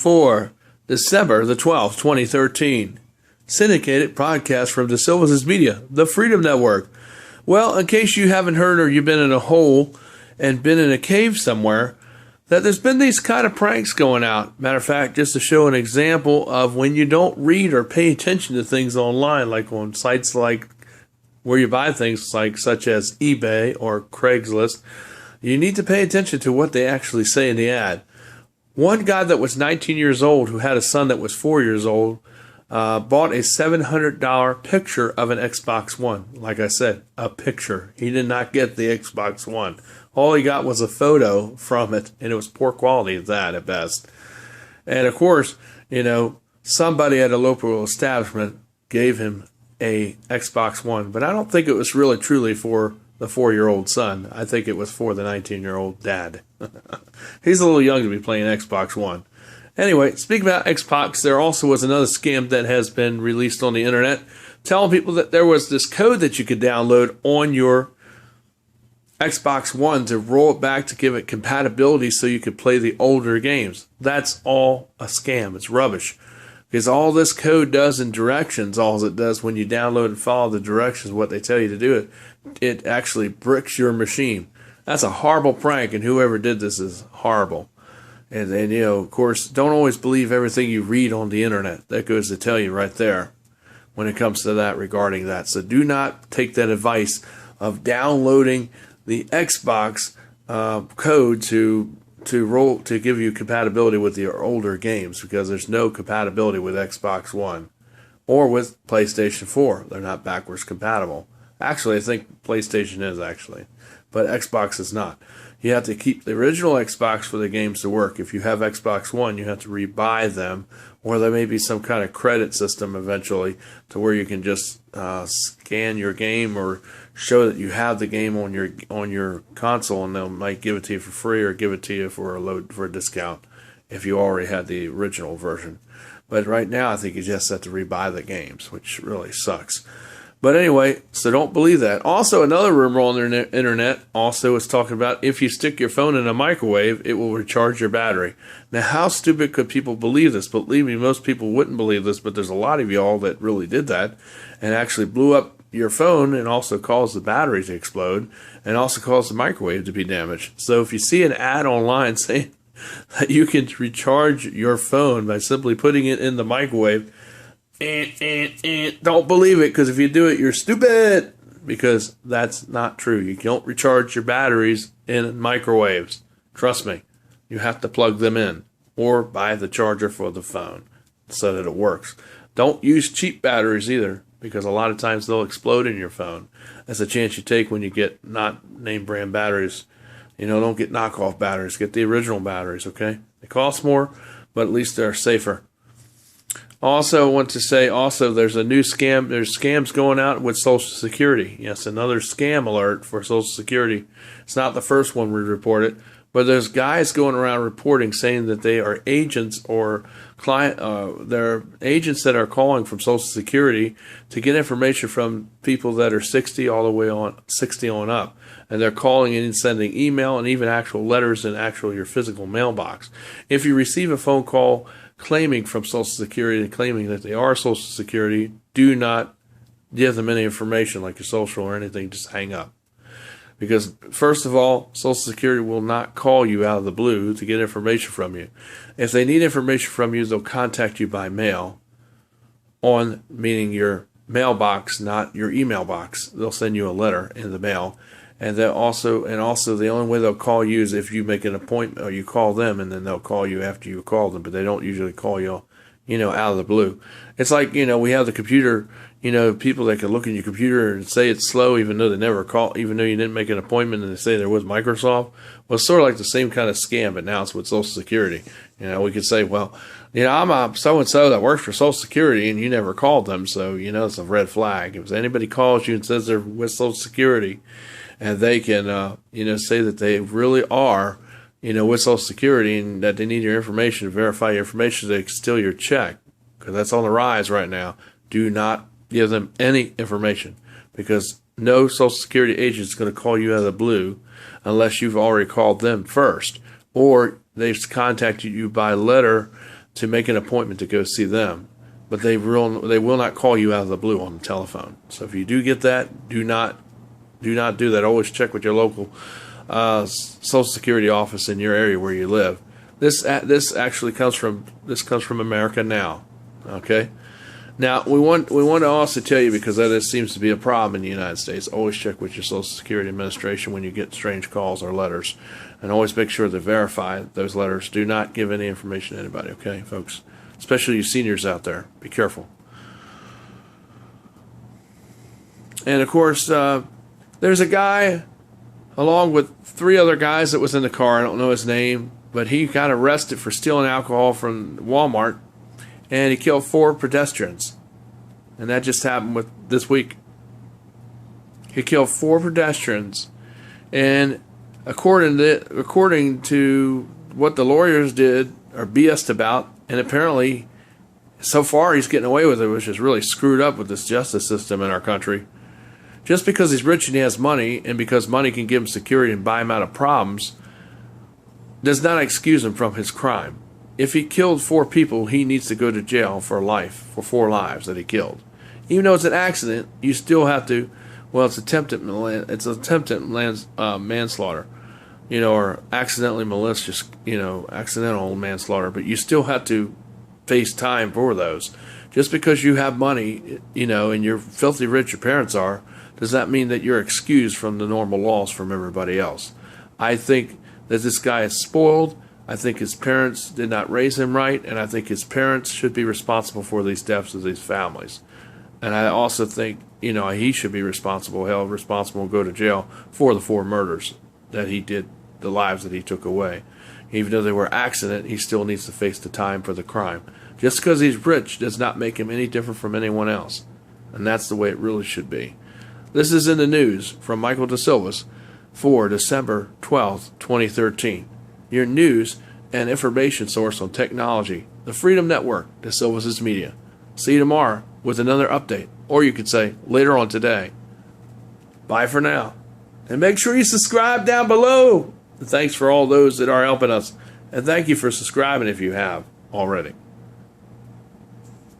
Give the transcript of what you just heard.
for December the 12th, 2013. Syndicated broadcast from DeSilvis Media, the Freedom Network. Well, in case you haven't heard or you've been in a hole and been in a cave somewhere, that there's been these kind of pranks going out. Matter of fact, just to show an example of when you don't read or pay attention to things online, like on sites like where you buy things like such as eBay or Craigslist, you need to pay attention to what they actually say in the ad. One guy that was 19 years old who had a son that was 4 years old bought a $700 picture of an Xbox One. Like I said, a picture. He did not get the Xbox One. All he got was a photo from it, and it was poor quality at that at best. And of course, somebody at a local establishment gave him a Xbox One, but I don't think it was really truly for the 4-year-old son. I think it was for the 19-year-old dad. He's a little young to be playing Xbox One. Anyway, speaking about Xbox, there also was another scam that has been released on the internet, telling people that there was this code that you could download on your Xbox One to roll it back to give it compatibility so you could play the older games. That's all a scam. It's rubbish. Because all this code does in directions, all it does when you download and follow the directions, what they tell you to do, it actually bricks your machine. That's a horrible prank, and whoever did this is horrible. And of course, don't always believe everything you read on the internet. That goes to tell you right there when it comes to that regarding that. So do not take that advice of downloading the Xbox code to give you compatibility with your older games, because there's no compatibility with Xbox One or with PlayStation 4. They're not backwards compatible. Actually, I think PlayStation is actually, but Xbox is not. You have to keep the original Xbox for the games to work. If you have Xbox One, you have to rebuy them, or there may be some kind of credit system eventually to where you can just scan your game or show that you have the game on your console, and they might give it to you for free or give it to you for a discount if you already had the original version. But right now, I think you just have to rebuy the games, which really sucks. But anyway, so don't believe that. Also, another rumor on the internet also is talking about if you stick your phone in a microwave, it will recharge your battery. Now, how stupid could people believe this? Believe me, most people wouldn't believe this, but there's a lot of y'all that really did that and actually blew up your phone and also caused the battery to explode and also caused the microwave to be damaged. So if you see an ad online saying that you can recharge your phone by simply putting it in the microwave, don't believe it, because if you do it, you're stupid, because that's not true. You don't recharge your batteries in microwaves. Trust me. You have to plug them in or buy the charger for the phone so that it works. Don't use cheap batteries either, because a lot of times they'll explode in your phone. That's a chance you take when you get not name brand batteries. Don't get knockoff batteries. Get the original batteries, okay? They cost more, but at least they're safer. Also, I want to say, there's a new scam. There's scams going out with Social Security. Yes, another scam alert for Social Security. It's not the first one we reported, but there's guys going around reporting saying that they are agents or they're agents that are calling from Social Security to get information from people that are 60 all the way on 60 on up. And they're calling in and sending email and even actual letters in your physical mailbox. If you receive a phone call claiming from Social Security and claiming that they are Social Security, do not give them any information like your social or anything. Just hang up. Because, first of all, Social Security will not call you out of the blue to get information from you. If they need information from you, they'll contact you by mail, meaning your mailbox, not your email box. They'll send you a letter in the mail. And also the only way they'll call you is if you make an appointment or you call them, and then they'll call you after you call them, but they don't usually call you, out of the blue. It's like, we have the computer, people that can look in your computer and say it's slow even though they never call, even though you didn't make an appointment, and they say they're with Microsoft. Well, it's sort of like the same kind of scam, but now it's with Social Security. We could say, well, I'm a so-and-so that works for Social Security, and you never called them, so, it's a red flag. If anybody calls you and says they're with Social Security, and they can, say that they really are, with Social Security, and that they need your information to verify your information so they can steal your check, because that's on the rise right now. Do not give them any information, because no Social Security agent is going to call you out of the blue unless you've already called them first, or they've contacted you by letter to make an appointment to go see them. But they will not call you out of the blue on the telephone. So if you do get that, do not do that. Always check with your local Social Security office in your area where you live. This actually comes from America Now. Okay. Now we want to also tell you, because that seems to be a problem in the United States. Always check with your Social Security Administration when you get strange calls or letters, and always make sure to verify those letters. Do not give any information to anybody. Okay, folks. Especially you seniors out there. Be careful. And, of course, there's a guy, along with 3 other guys that was in the car. I don't know his name, but he got arrested for stealing alcohol from Walmart, and he killed 4 pedestrians. And that just happened this week. He killed 4 pedestrians, and according to what the lawyers did or BS'd about, and apparently, so far he's getting away with it, which is really screwed up with this justice system in our country. Just because he's rich and he has money, and because money can give him security and buy him out of problems, does not excuse him from his crime. If he killed 4 people, he needs to go to jail for 4 lives that he killed. Even though it's an accident, you still have to. Well, it's attempted manslaughter. Or accidentally malicious, accidental manslaughter, but you still have to face time for those. Just because you have money, and you're filthy rich, your parents are, does that mean that you're excused from the normal laws from everybody else? I think that this guy is spoiled. I think his parents did not raise him right, and I think his parents should be responsible for these deaths of these families. And I also think, he should be held responsible and go to jail for the 4 murders that he did, the lives that he took away. Even though they were accident, he still needs to face the time for the crime. Just because he's rich does not make him any different from anyone else. And that's the way it really should be. This is in the news from Michael DeSilvis for December 12th, 2013. Your news and information source on technology, the Freedom Network, DeSilvis' media. See you tomorrow with another update. Or you could say later on today. Bye for now. And make sure you subscribe down below. Thanks for all those that are helping us. And thank you for subscribing if you have already.